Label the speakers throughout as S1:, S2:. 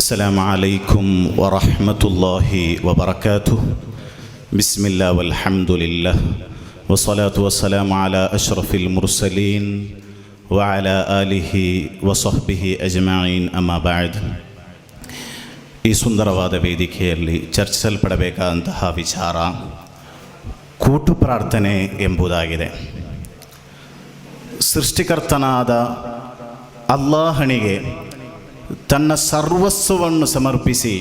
S1: السلام عليكم ورحمة الله وبركاته. بسم الله والحمد لله والصلاة والسلام على أشرف المرسلين وعلى آله وصحبه أجمعين أما بعد. ಈ ಸುಂದರವಾದ ವೇದಿಕೆಯಲ್ಲಿ ಚರ್ಚಿಸಲ್ಪಡಬೇಕಾದಂತಹ ವಿಚಾರ ಕೂಟು ಪ್ರಾರ್ಥನೆ ಎಂಬುದಾಗಿದೆ. ಸೃಷ್ಟಿಕರ್ತನಾದ ಅಲ್ಲಾಹನಿಗೆ ತನ್ನ ಸರ್ವಸ್ವವನ್ನು ಸಮರ್ಪಿಸಿ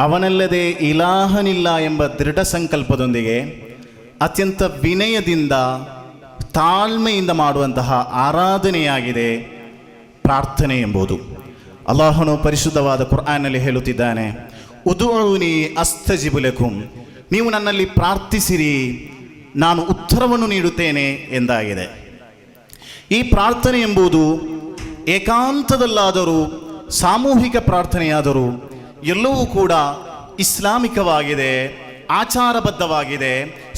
S1: ಅವನಲ್ಲದೆ ಇಲಾಹನಿಲ್ಲ ಎಂಬ ದೃಢ ಸಂಕಲ್ಪದೊಂದಿಗೆ ಅತ್ಯಂತ ವಿನಯದಿಂದ ತಾಳ್ಮೆಯಿಂದ ಮಾಡುವಂತಹ ಆರಾಧನೆಯಾಗಿದೆ ಪ್ರಾರ್ಥನೆ ಎಂಬುದು. ಅಲ್ಲಾಹನು ಪರಿಶುದ್ಧವಾದ ಕುರ್ಆನ್ನಲ್ಲಿ ಹೇಳುತ್ತಿದ್ದಾನೆ, ಉದುಉನಿ ಅಸ್ತಜಿಬು ಲಕುಂ, ನೀವು ನನ್ನಲ್ಲಿ ಪ್ರಾರ್ಥಿಸಿರಿ ನಾನು ಉತ್ತರವನ್ನು ನೀಡುತ್ತೇನೆ ಎಂದಾಗಿದೆ. ಈ ಪ್ರಾರ್ಥನೆ ಎಂಬುದು ಏಕಾಂತದಲ್ಲಾದರೂ ಸಾಮೂಹಿಕ ಪ್ರಾರ್ಥನೆಯಾದರೂ ಎಲ್ಲವೂ ಕೂಡ ಇಸ್ಲಾಮಿಕವಾಗಿದೆ, ಆಚಾರಬದ್ಧವಾಗಿದೆ,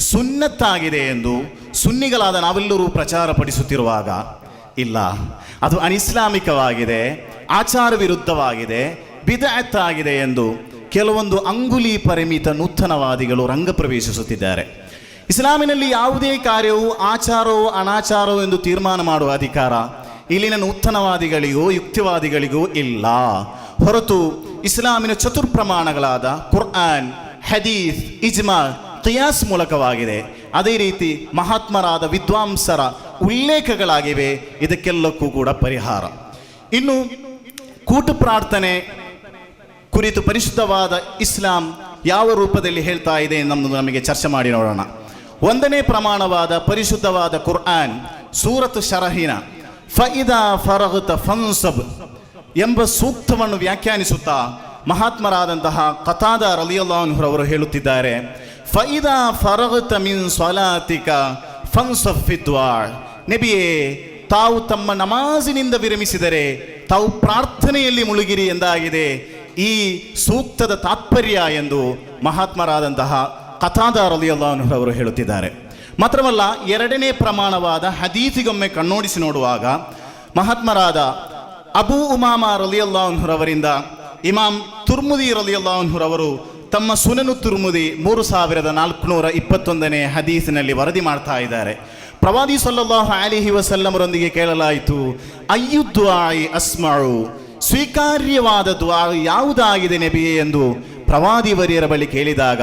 S1: ಸುನ್ನತ್ತಾಗಿದೆ ಎಂದು ಸುನ್ನಿಗಳಾದ ನಾವೆಲ್ಲರೂ ಪ್ರಚಾರಪಡಿಸುತ್ತಿರುವಾಗ ಇಲ್ಲ, ಅದು ಅನಿಸ್ಲಾಮಿಕವಾಗಿದೆ, ಆಚಾರ ವಿರುದ್ಧವಾಗಿದೆ, ಬಿದ್ಅತ್ ಆಗಿದೆ ಎಂದು ಕೆಲವೊಂದು ಅಂಗುಲಿ ಪರಿಮಿತ ನೂತನವಾದಿಗಳು ರಂಗ ಪ್ರವೇಶಿಸುತ್ತಿದ್ದಾರೆ. ಇಸ್ಲಾಮಿನಲ್ಲಿ ಯಾವುದೇ ಕಾರ್ಯವು ಆಚಾರವೋ ಅನಾಚಾರವೋ ಎಂದು ತೀರ್ಮಾನ ಮಾಡುವ ಅಧಿಕಾರ ಇಲ್ಲಿನ ನೂತನವಾದಿಗಳಿಗೋ ಯುಕ್ತಿವಾದಿಗಳಿಗೋ ಇಲ್ಲ. ಹೊರತು ಇಸ್ಲಾಮಿನ ಚತುರ್ಪ್ರಮಾಣಗಳಾದ ಕುರ್ಆನ್, ಹದೀಸ್, ಇಜ್ಮಾ, ಕಿಯಾಸ್ ಮೂಲಕವಾಗಿದೆ. ಅದೇ ರೀತಿ ಮಹಾತ್ಮರಾದ ವಿದ್ವಾಂಸರ ಉಲ್ಲೇಖಗಳಾಗಿವೆ. ಇದಕ್ಕೆಲ್ಲಕ್ಕೂ ಕೂಡ ಪರಿಹಾರ. ಇನ್ನು ಕೂಟು ಪ್ರಾರ್ಥನೆ ಕುರಿತು ಪರಿಶುದ್ಧವಾದ ಇಸ್ಲಾಂ ಯಾವ ರೂಪದಲ್ಲಿ ಹೇಳ್ತಾ ಇದೆ ಎನ್ನುವುದು ನಮಗೆ ಚರ್ಚೆ ಮಾಡಿ ನೋಡೋಣ. ಒಂದನೇ ಪ್ರಮಾಣವಾದ ಪರಿಶುದ್ಧವಾದ ಕುರ್ಆನ್ ಸೂರತ್ ಶರಹಿನ ಫಇದಾ ಫರಗ್ತ ಫನ್ಸಬ್ ಎಂಬ ಸೂಕ್ತವನ್ನು ವ್ಯಾಖ್ಯಾನಿಸುತ್ತಾ ಮಹಾತ್ಮರಾದಂತಹ ಕತಾದಾ ರಲಿಯಲ್ಲಾಹು ಅನ್ಹು ಅವರು ಹೇಳುತ್ತಿದ್ದಾರೆ, ಫಇದಾ ಫರಗ್ತ ಮಿನ್ ಸಲಾತಿಕ ಫನ್ಸಬ್ ಫಿ ದುಆ. ನಬಿಯೇ, ತಾವು ತಮ್ಮ ನಮಾಜಿನಿಂದ ವಿರಮಿಸಿದರೆ ತಾವು ಪ್ರಾರ್ಥನೆಯಲ್ಲಿ ಮುಳುಗಿರಿ ಎಂದಾಗಿದೆ ಈ ಸೂಕ್ತದ ತಾತ್ಪರ್ಯ ಎಂದು ಮಹಾತ್ಮರಾದಂತಹ ಕತಾದಾ ರಲಿಯಲ್ಲಾಹು ಅನ್ಹು ಅವರು ಹೇಳುತ್ತಿದ್ದಾರೆ. ಮಾತ್ರವಲ್ಲ, ಎರಡನೇ ಪ್ರಮಾಣವಾದ ಹದೀಸಿಗೊಮ್ಮೆ ಕಣ್ಣೋಡಿಸಿ ನೋಡುವಾಗ ಮಹಾತ್ಮರಾದ ಅಬೂ ಉಮಾಮಾ ರಲಿಯಲ್ಲಾಹು ಅನ್ಹು ಅವರಿಂದ ಇಮಾಮ್ ತುರ್ಮುದಿ ರಲಿಯಲ್ಲಾಹು ಅನ್ಹು ಅವರು ತಮ್ಮ ಸುನನು ತುರ್ಮುದಿ 3421 ಹದೀಸಿನಲ್ಲಿ ವರದಿ ಮಾಡ್ತಾ ಇದ್ದಾರೆ. ಪ್ರವಾದಿ ಸಲ್ಲಲ್ಲಾಹು ಅಲೈಹಿ ವಸಲ್ಲಮರೊಂದಿಗೆ ಕೇಳಲಾಯಿತು, ಅಯ್ಯು ದುಆಇ ಅಸ್ಮഉ, ಸ್ವೀಕಾರ್ಯವಾದ ದುಆ ಯಾವುದಾಗಿದೆ ನಬಿಯೇ ಎಂದು ಪ್ರವಾದಿವರಿಯರ ಬಳಿ ಕೇಳಿದಾಗ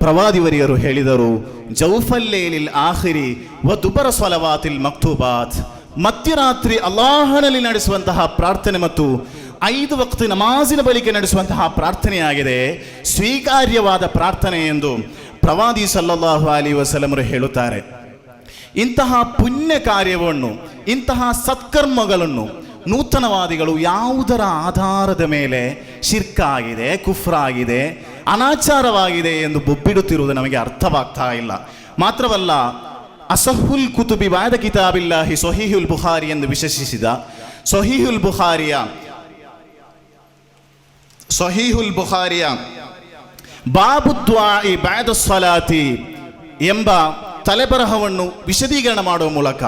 S1: ಪ್ರವಾದಿವರಿಯರು ಹೇಳಿದರು, ಜೌಫಲ್ಲೇಲಿಲ್ ಆಖಿರಿ ವ ದುಬರ ಸ್ವಲವಾತಿಲ್ ಮಕ್ತೂಬಾತ್, ಮಧ್ಯರಾತ್ರಿ ಅಲ್ಲಾಹನಲ್ಲಿ ನಡೆಸುವಂತಹ ಪ್ರಾರ್ಥನೆ ಮತ್ತು 5 ವಕ್ತ ನಮಾಜಿನ ಬಳಿಕ ನಡೆಸುವಂತಹ ಪ್ರಾರ್ಥನೆಯಾಗಿದೆ ಸ್ವೀಕಾರ್ಯವಾದ ಪ್ರಾರ್ಥನೆ ಎಂದು ಪ್ರವಾದಿ ಸಲ್ಲಲ್ಲಾಹು ಅಲೈಹಿ ವಸಲ್ಲಮರು ಹೇಳುತ್ತಾರೆ. ಇಂತಹ ಪುಣ್ಯ ಕಾರ್ಯವನ್ನು, ಇಂತಹ ಸತ್ಕರ್ಮಗಳನ್ನು ನೂತನವಾದಿಗಳು ಯಾವುದರ ಆಧಾರದ ಮೇಲೆ ಶಿರ್ಕಾಗಿದೆ, ಕುಫ್ರಾಗಿದೆ, ಅನಾಚಾರವಾಗಿದೆ ಎಂದು ಬೊಬ್ಬಿಡುತ್ತಿರುವುದು ನಮಗೆ ಅರ್ಥವಾಗ್ತಾ ಇಲ್ಲ. ಮಾತ್ರವಲ್ಲ, ಅಸಹುಲ್ ಕುತುಬಿ ಬಾದ ಕಿತಾಬಿಲ್ಲಾಹಿ ಸಹೀಹುಲ್ ಬುಖಾರಿ ಎಂದು ವಿಶೇಷಿಸಿದ ಸಹೀಹುಲ್ ಬುಖಾರಿಯ ಬಾಬು ದುಆಇ ಬಾದ ಸಲಾತಿ ಎಂಬ ತಲೆಬರಹವನ್ನು ವಿಶದೀಕರಣ ಮಾಡುವ ಮೂಲಕ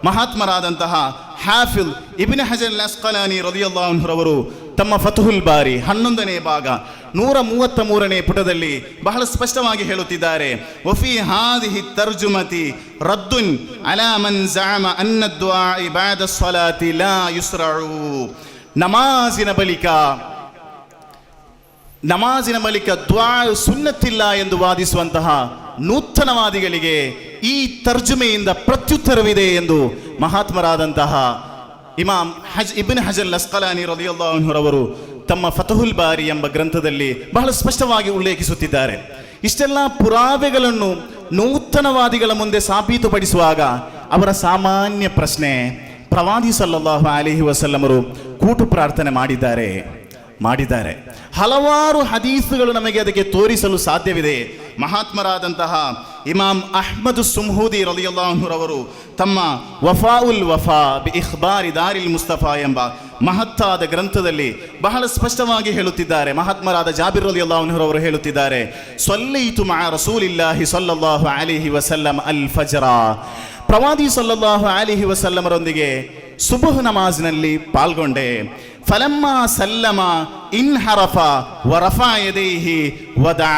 S1: ಮಹಾತ್ಮರಾದಂತಹ ಹಾಫಿಲ್ ಇಬ್ನ್ ಹಜರ್ ಅಲ್ ಅಸ್ಕಲಾನಿ ರಲಿಯಲ್ಲಾಹು ಅನ್ಹು ಅವರು ತಮ್ಮ ಫತಹುಲ್ ಬಾರಿ 11ನೇ ಭಾಗ 133ನೇ ಪುಟದಲ್ಲಿ ಬಹಳ ಸ್ಪಷ್ಟವಾಗಿ ಹೇಳುತ್ತಿದ್ದಾರೆ, ವಫಿ ಹಾದಿಹಿ ತರ್ಜುಮತಿ ರದ್ದುನ್ ಅಲಾ ಮನ್ ಝಅಮ ಅನ್ನ ದುಆಇ ಬಾದ ಸಲಾತಿ ಲಾ ಯುಸ್ರഉ. ನಮಾಜಿನ ಬಳಿಕ ದುಆ ಸುನ್ನತ್ತಿಲ್ಲ ಎಂದು ವಾದಿಸುವಂತಹ ನೂತನವಾದಿಗಳಿಗೆ ಈ ತರ್ಜುಮೆಯಿಂದ ಪ್ರತ್ಯುತ್ತರವಿದೆ ಎಂದು ಮಹಾತ್ಮರಾದಂತಹ ಇಮಾಮ್ ಇಬ್ನ್ ಹಜರ್ ಅಲ್ ಅಸ್ಕಲಾನಿ ರಲಿಯಲ್ಲಾಹು ಅನ್ಹು ಅವರು ತಮ್ಮ ಫತಹುಲ್ ಬಾರಿ ಎಂಬ ಗ್ರಂಥದಲ್ಲಿ ಬಹಳ ಸ್ಪಷ್ಟವಾಗಿ ಉಲ್ಲೇಖಿಸುತ್ತಿದ್ದಾರೆ. ಇಷ್ಟೆಲ್ಲ ಪುರಾವೆಗಳನ್ನು ನೂತನವಾದಿಗಳ ಮುಂದೆ ಸಾಬೀತುಪಡಿಸುವಾಗ ಅವರ ಸಾಮಾನ್ಯ ಪ್ರಶ್ನೆ, ಪ್ರವಾದಿ ಸಲ್ಲಲ್ಲಾಹು ಅಲೈಹಿ ವಸಲ್ಲಮರು ಕೂಟು ಪ್ರಾರ್ಥನೆ ಮಾಡಿದ್ದಾರೆ. ಹಲವಾರು ಹದೀಸುಗಳು ನಮಗೆ ಅದಕ್ಕೆ ತೋರಿಸಲು ಸಾಧ್ಯವಿದೆ. ಮಹಾತ್ಮರಾದಂತಹ ಇಮಾಮ್ ಅಹ್ಮದ್ ಸುಮ್ಹೂದಿ ರಲಿಯಲ್ಲಾಹು ಅನ್ಹು ಅವರು ತಮ್ಮ ವಫಾಉಲ್ ವಫಾ ಬಿ ಇಖ್ಬಾರಿ ದಾರಿಲ್ ಮುಸ್ತಫಾ ಎಂಬ ಮಹತ್ತಾದ ಗ್ರಂಥದಲ್ಲಿ ಬಹಳ ಸ್ಪಷ್ಟವಾಗಿ ಹೇಳುತ್ತಿದ್ದಾರೆ. ಮಹಾತ್ಮರಾದ ಜಾಬಿರ್ ರಲಿಯಲ್ಲಾಹು ಅನ್ಹು ಅವರು ಹೇಳುತ್ತಿದ್ದಾರೆ, ಸಲ್ಲೈತು ಮಾ ರಸೂಲಿಲ್ಲಾಹಿ ಸಲ್ಲಲ್ಲಾಹು ಅಲೈಹಿ ವಸಲ್ಲಂ ಅಲ್ ಫಜ್ರ, ಪ್ರವಾದಿ ಸಲ್ಲಲ್ಲಾಹು ಅಲೈಹಿ ವಸಲ್ಲಮರೊಂದಿಗೆ ಸುಬಹ್ ನಮಾಜ್ನಲ್ಲಿ ಪಾಲ್ಗೊಂಡೆ. ಫಲಮ್ಮ ಸಲ್ಲಮ ಇನ್ಹರಫ ವರಫಾ ಯದೈಹಿ ವದಾ.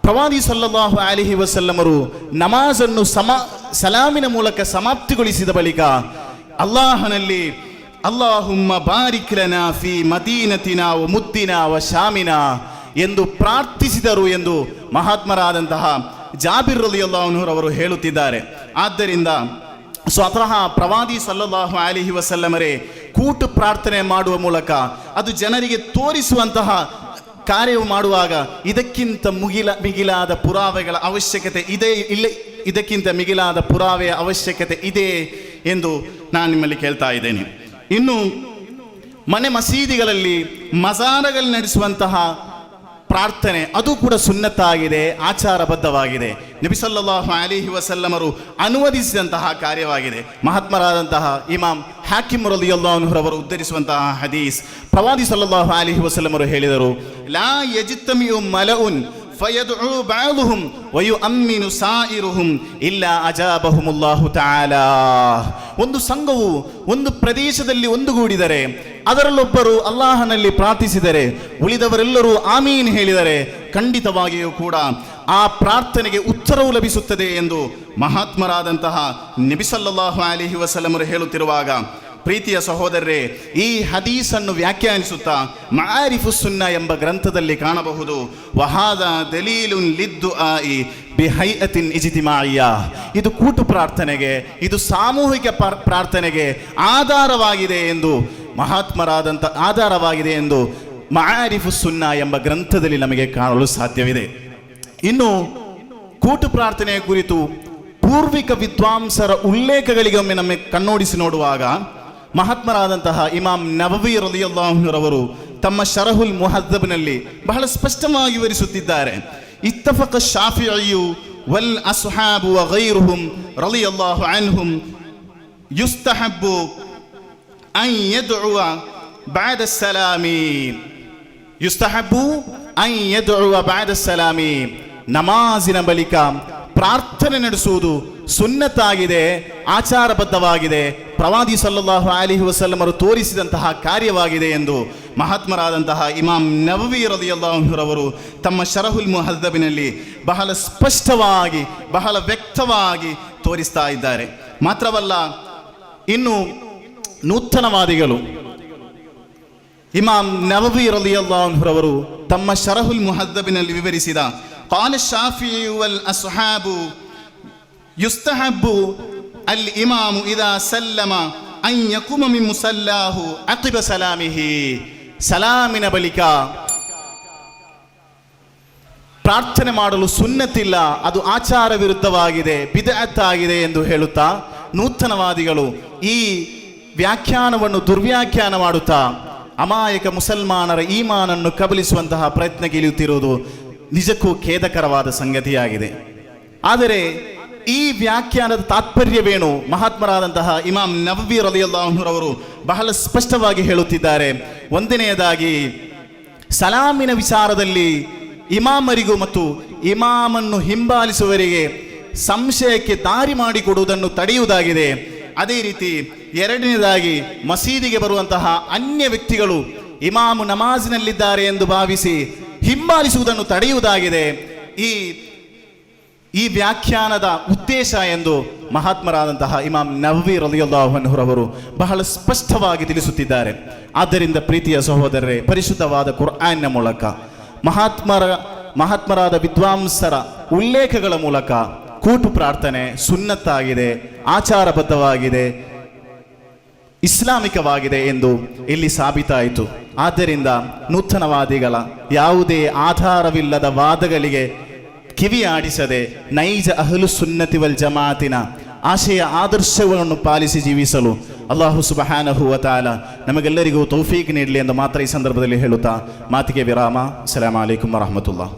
S1: ಪ್ರವಾದಿ ಸಲ್ಲಲ್ಲಾಹು ಅಲೈಹಿ ವಸಲ್ಲಮರು ನಮಾಜನ್ನು ಸಲಾಮಿನ ಮೂಲಕ ಸಮಾಪ್ತಿಗೊಳಿಸಿದ ಬಳಿಕ ಅಲ್ಲಾಹನಲ್ಲಿ ಅಲ್ಲಾಹುಮ್ಮ ಬಾರಿಕ್ ಲನಾ ಫಿ ಮದೀನತಿನಾ ವ ಮುದ್ದಿನಾ ವ ಶಾಮಿನಾ ಎಂದು ಪ್ರಾರ್ಥಿಸಿದರು ಎಂದು ಮಹಾತ್ಮರಾದಂತಹ ಜಾಬಿರ್ ರಲಿಯಲ್ಲಾಹು ಅನ್ಹು ಅವರು ಹೇಳುತ್ತಿದ್ದಾರೆ. ಆದ್ದರಿಂದ ಸ್ವತಃ ಪ್ರವಾದಿ ಸಲ್ಲಲ್ಲಾಹು ಅಲೈಹಿ ವಸಲ್ಲಮರೇ ಕೂಟು ಪ್ರಾರ್ಥನೆ ಮಾಡುವ ಮೂಲಕ ಅದು ಜನರಿಗೆ ತೋರಿಸುವಂತಹ ಕಾರ್ಯವು ಮಾಡುವಾಗ ಇದಕ್ಕಿಂತ ಮಿಗಿಲಾದ ಪುರಾವೆಗಳ ಅವಶ್ಯಕತೆ ಇದೆ ಇದಕ್ಕಿಂತ ಮಿಗಿಲಾದ ಪುರಾವೆಯ ಅವಶ್ಯಕತೆ ಇದೆ ಎಂದು ನಾನು ನಿಮ್ಮಲ್ಲಿ ಕೇಳ್ತಾ ಇದ್ದೇನೆ. ಇನ್ನು ಮಸೀದಿಗಳಲ್ಲಿ ಮಜಾರಗಳಲ್ಲಿ ನಡೆಸುವಂತಹ ಪ್ರಾರ್ಥನೆ ಅದು ಕೂಡ ಸುನ್ನತ್ತಾಗಿದೆ, ಆಚಾರಬದ್ಧವಾಗಿದೆ. ನಬಿ ಸಲ್ಲಲ್ಲಾಹು ಅಲೈಹಿ ವಸಲ್ಲಮರು ಅನುವದಿಸಿದಂತಹ ಕಾರ್ಯವಾಗಿದೆ. ಮಹಾತ್ಮರಾದಂತಹ ಇಮಾಮ್ ಹಾಕಿಮ್ ರಲಿಯಲ್ಲಾಹು ಅನ್ಹು ಅವರು ಉದ್ಧರಿಸುವಂತಹ ಹದೀಸ್, ಪ್ರವಾದಿ ಸಲ್ಲಲ್ಲಾಹು ಅಲೈಹಿ ವಸಲ್ಲಮರು ಹೇಳಿದರು, ಲಾ ಯಜ್ತಮಿಯು ಮಲಉನ್ ಫಯದ್ಉ ಬಅದುಹುಂ ವಯುಅಮ್ಮಿನು ಸಾಯಿರುಹುಂ ಇಲ್ಲಾ ಅಜಾಬಹುಮುಲ್ಲಾಹು ತಆಲಾ. ಒಂದು ಸಂಘವು ಒಂದು ಪ್ರದೇಶದಲ್ಲಿ ಒಂದುಗೂಡಿದರೆ ಅದರಲ್ಲೊಬ್ಬರು ಅಲ್ಲಾಹನಲ್ಲಿ ಪ್ರಾರ್ಥಿಸಿದರೆ ಉಳಿದವರೆಲ್ಲರೂ ಆಮೀನ್ ಹೇಳಿದರೆ ಖಂಡಿತವಾಗಿಯೂ ಕೂಡ ಆ ಪ್ರಾರ್ಥನೆಗೆ ಉತ್ತರವು ಲಭಿಸುತ್ತದೆ ಎಂದು ಮಹಾತ್ಮರಾದಂತಹ ನಬಿ ಸಲ್ಲಲ್ಲಾಹು ಅಲೈಹಿ ವಸಲ್ಲಮರು ಹೇಳುತ್ತಿರುವಾಗ, ಪ್ರೀತಿಯ ಸಹೋದರರೇ, ಈ ಹದೀಸನ್ನು ವ್ಯಾಖ್ಯಾನಿಸುತ್ತಾ ಮಾರಿಫು ಸುನ್ನ ಎಂಬ ಗ್ರಂಥದಲ್ಲಿ ಕಾಣಬಹುದು, ವಹಾದಾ ದಲೀಲುನ್ ಲಿದ್ದುಆಇ ಬಿಹೈಅತಿನ್ ಇಜ್ತಿಮಾಯಿಯ. ಇದು ಕೂಟು ಪ್ರಾರ್ಥನೆಗೆ, ಇದು ಸಾಮೂಹಿಕ ಪ್ರಾರ್ಥನೆಗೆ ಆಧಾರವಾಗಿದೆ ಎಂದು ಆಧಾರವಾಗಿದೆ ಎಂದು ಮಾರಿಫು ಸುನ್ನ ಎಂಬ ಗ್ರಂಥದಲ್ಲಿ ನಮಗೆ ಕಾಣಲು ಸಾಧ್ಯವಿದೆ. ಇನ್ನು ಕೂಟು ಪ್ರಾರ್ಥನೆಯ ಕುರಿತು ಪೂರ್ವಿಕ ವಿದ್ವಾಂಸರ ಉಲ್ಲೇಖಗಳಿಗೆ ಒಮ್ಮೆ ನಮಗೆ ಕಣ್ಣೋಡಿಸಿ ನೋಡುವಾಗ ಮಹಾತ್ಮರಾದಂತಹ ಇಮಾಮ್ ನವವಿ ರಲಿಯಲ್ಲಾಹು ಅನ್ಹು ಅವರು ತಮ್ಮ ಶರಹುಲ್ ಮುಹದ್ದಬ್ನಲ್ಲಿ ಬಹಳ ಸ್ಪಷ್ಟವಾಗಿ ವಿವರಿಸುತ್ತಿದ್ದಾರೆ. ಇತ್ತಫಕ ಶಾಫಿಇಯು ವಲ್ ಅಸ್ಹಾಬು ವ ಗೈರುಹುಂ ರಲಿಯಲ್ಲಾಹು ಅನ್ಹುಂ ಯುಸ್ತಹಬ್ಬು ಅನ್ ಯದ್ಉವ ಬಅದ ಸಲಾಮಿ. ಯುಸ್ತಹಬ್ಬು ಅನ್ ಯದ್ಉವ ಬಅದ ಸಲಾಮಿ. ನಮಾಜಿನ ಬಳಿಕ ಪ್ರಾರ್ಥನೆ ನಡೆಸುವುದು ಸುನ್ನತ್ತಾಗಿದೆ, ಆಚಾರಬದ್ಧವಾಗಿದೆ, ಪ್ರವಾದಿ ಸಲ್ಲಲ್ಲಾಹು ಅಲೈಹಿ ವಸಲ್ಲಮರು ತೋರಿಸಿದಂತಹ ಕಾರ್ಯವಾಗಿದೆ ಎಂದು ಮಹಾತ್ಮರಾದಂತಹ ಇಮಾಮ್ ನವವಿ ರಲಿಯಲ್ಲಾಹು ಅನ್ಹು ಅವರು ತಮ್ಮ ಶರಹುಲ್ ಮುಹದ್ದಬಿನಲ್ಲಿ ಬಹಳ ಸ್ಪಷ್ಟವಾಗಿ ಬಹಳ ವ್ಯಕ್ತವಾಗಿ ತೋರಿಸ್ತಾ ಇದ್ದಾರೆ. ಮಾತ್ರವಲ್ಲ, ಇನ್ನು ನೂತನವಾದಿಗಳು ಇಮಾಮ್ ನವವಿ ರಲಿಯಲ್ಲಾಹು ಅನ್ಹು ಅವರು ತಮ್ಮ ಶರಹುಲ್ ಮುಹದ್ದಬಿನಲ್ಲಿ ವಿವರಿಸಿದ قال الشافعي والأصحاب يستحب الإمام إذا سلم أن يقوم من مصلاه عقب سلامه. ಸಲಾಮಿನ ಬಳಿಕ ಪ್ರಾರ್ಥನೆ ಮಾಡಲು ಸುನ್ನತಿಲ್ಲ, ಅದು ಆಚಾರ ವಿರುದ್ಧವಾಗಿದೆ, ಬಿದ್ಅತ್ ಆಗಿದೆ ಎಂದು ಹೇಳುತ್ತಾ ನೂತನವಾದಿಗಳು ಈ ವ್ಯಾಖ್ಯಾನವನ್ನು ದುರ್ವ್ಯಾಖ್ಯಾನ ಮಾಡುತ್ತಾ ಅಮಾಯಕ ಮುಸಲ್ಮಾನರ ಈಮಾನನ್ನು ಕಬಲಿಸುವಂತಹ ಪ್ರಯತ್ನಕ್ಕೆ ಇಳಿಯುತ್ತಿರುವುದು ನಿಜಕ್ಕೂ ಖೇದಕರವಾದ ಸಂಗತಿಯಾಗಿದೆ. ಆದರೆ ಈ ವ್ಯಾಖ್ಯಾನದ ತಾತ್ಪರ್ಯವೇನು? ಮಹಾತ್ಮರಾದಂತಹ ಇಮಾಮ್ ನವವಿ ರಲಿಯಲ್ಲಾಹು ಅನ್ಹು ಅವರು ಬಹಳ ಸ್ಪಷ್ಟವಾಗಿ ಹೇಳುತ್ತಿದ್ದಾರೆ. ಒಂದನೆಯದಾಗಿ, ಸಲಾಮಿನ ವಿಚಾರದಲ್ಲಿ ಇಮಾಮರಿಗೂ ಮತ್ತು ಇಮಾಮನ್ನು ಹಿಂಬಾಲಿಸುವವರಿಗೆ ಸಂಶಯಕ್ಕೆ ದಾರಿ ಮಾಡಿಕೊಡುವುದನ್ನು ತಡೆಯುವುದಾಗಿದೆ. ಅದೇ ರೀತಿ ಎರಡನೇದಾಗಿ, ಮಸೀದಿಗೆ ಬರುವಂತಹ ಅನ್ಯ ವ್ಯಕ್ತಿಗಳು ಇಮಾಮು ನಮಾಜಿನಲ್ಲಿದ್ದಾರೆ ಎಂದು ಭಾವಿಸಿ ಹಿಂಬಾಲಿಸುವುದನ್ನು ತಡೆಯುವುದಾಗಿದೆ. ಈ ವ್ಯಾಖ್ಯಾನದ ಉದ್ದೇಶ ಎಂದು ಮಹಾತ್ಮರಾದಂತಹ ಇಮಾಮ್ ನವವಿ ರಲಿಯಲ್ಲಾಹು ಅನ್ಹು ಅವರು ಬಹಳ ಸ್ಪಷ್ಟವಾಗಿ ತಿಳಿಸುತ್ತಿದ್ದಾರೆ. ಆದ್ದರಿಂದ ಪ್ರೀತಿಯ ಸಹೋದರರೇ, ಪರಿಶುದ್ಧವಾದ ಕುರ್ಆನ್ನ ಮೂಲಕ ಮಹಾತ್ಮರಾದ ವಿದ್ವಾಂಸರ ಉಲ್ಲೇಖಗಳ ಮೂಲಕ ಕೂಟು ಪ್ರಾರ್ಥನೆ ಸುನ್ನತ್ತಾಗಿದೆ, ಆಚಾರಬದ್ಧವಾಗಿದೆ, ಇಸ್ಲಾಮಿಕವಾಗಿದೆ ಎಂದು ಇಲ್ಲಿ ಸಾಬೀತಾಯಿತು. ಆದ್ದರಿಂದ ನೂತನವಾದಿಗಳ ಯಾವುದೇ ಆಧಾರವಿಲ್ಲದ ವಾದಗಳಿಗೆ ಕಿವಿ ಆಡಿಸದೆ ನೈಜ ಅಹ್ಲು ಸುನ್ನತಿ ವಲ್ ಜಮಾತಿನ ಆಶಯ ಆದರ್ಶವನ್ನು ಪಾಲಿಸಿ ಜೀವಿಸಲು ಅಲ್ಲಾಹು ಸುಬ್ಹಾನಹು ವ ತಆಲಾ ನಮಗೆಲ್ಲರಿಗೂ ತೌಫೀಕ್ ನೀಡಲಿ ಎಂದು ಮಾತ್ರ ಈ ಸಂದರ್ಭದಲ್ಲಿ ಹೇಳುತ್ತಾ ಮಾತಿಗೆ ವಿರಾಮ. ಅಸ್ಸಲಾಮು ಅಲೈಕುಂ ವರಹಮತುಲ್ಲಾಹ್.